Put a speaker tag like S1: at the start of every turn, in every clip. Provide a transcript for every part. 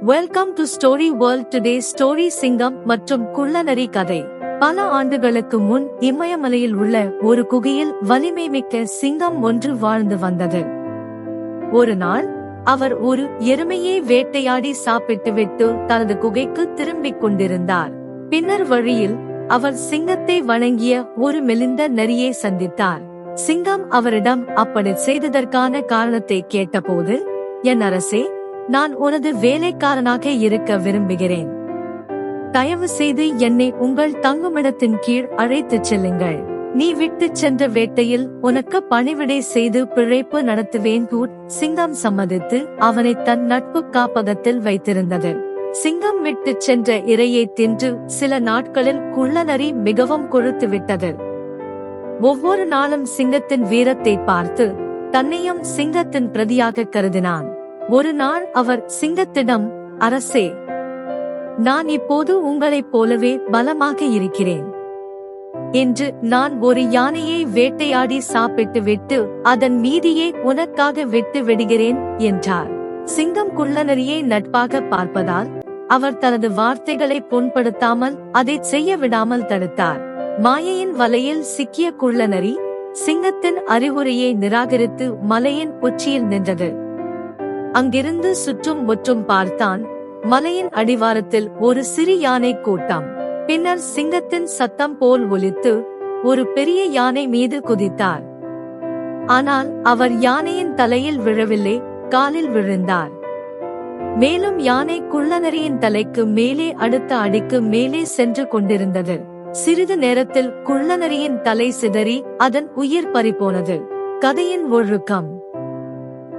S1: Welcome to story world. Today story சிங்கம் மற்றும் குள்ளநரி கதை. பல ஆண்டுகளுக்கு முன் இமயமலையில் உள்ள ஒரு குகையில் வலிமை மிக்க சிங்கம் ஒன்று வாழ்ந்து வந்தது. ஒரு நாள் அவர் ஒரு எருமையை வேட்டையாடி சாப்பிட்டுவிட்டு தனது குகைக்கு திரும்பிக் கொண்டிருந்தார். பின்னர் வழியில் அவர் சிங்கத்தை வணங்கிய ஒரு மெலிந்த நரியை சந்தித்தார். சிங்கம் அவரிடம் அப்படி செய்ததற்கான காரணத்தை கேட்டபோது, என் அரசே, நான் உனது வேலைக்காரனாக இருக்க விரும்புகிறேன். தயவு செய்து என்னை உங்கள் தங்குமிடத்தின் கீழ் அழைத்துச் செல்லுங்கள். நீ விட்டுச் சென்ற வேட்டையில் உனக்கு பணிவிடை செய்து பிழைப்பு நடத்துவேன். சிங்கம் சம்மதித்து அவனை தன் நட்பு காப்பகத்தில் வைத்திருந்தது. சிங்கம் விட்டுச் சென்ற இரையை தின்று சில நாட்களில் குள்ளநரி மிகவும் கொழுத்து விட்டது. ஒவ்வொரு நாளும் சிங்கத்தின் வீரத்தை பார்த்து தன்னையும் சிங்கத்தின் பிரதியாக கருதினான். ஒரு நாள் அவர் சிங்கத்திடம், அரசே, நான் இப்போது உங்களைப் போலவே பலமாக இருக்கிறேன் என்று நான் ஒரு யானையை வேட்டையாடி சாப்பிட்டு விட்டு அதன் மீதியை உனக்காக விட்டு விடுகிறேன் என்றார். சிங்கம் குள்ளநரியை நட்பாக பார்ப்பதால் அவர் தனது வார்த்தைகளை புண்படுத்தாமல் அதை செய்ய விடாமல் தடுத்தார். மாயையின் வலையில் சிக்கிய குள்ளநரி சிங்கத்தின் அறிவுரையை நிராகரித்து மலையின் உச்சியில் நின்றது. அங்கிருந்து சுற்றும் முற்றும் பார்த்தான். மலையின் அடிவாரத்தில் ஒரு சிறு யானை கூட்டம். பின்னர் சிங்கத்தின் சத்தம் போல் ஒலித்து ஒரு பெரிய யானை மீது குதித்தார். ஆனால் அவர் யானையின் தலையில் விழவில்லை, காலில் விழுந்தார். மேலும் யானை குள்ளநரியின் தலைக்கு மேலே அடுத்த அடிக்கு மேலே சென்று கொண்டிருந்தது. சிறிது நேரத்தில் குள்ளநரியின் தலை சிதறி அதன் உயிர் பறிபோனது. கதையின் ஒழுக்கம்: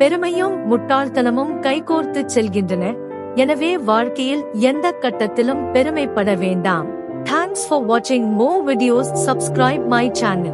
S1: பெருமையும் முட்டாள்தனமும் கைகோர்த்து செல்கின்றன. எனவே வாழ்க்கையில் எந்த கட்டத்திலும் பெருமைப்பட வேண்டாம். Thanks for watching more videos. Subscribe my channel.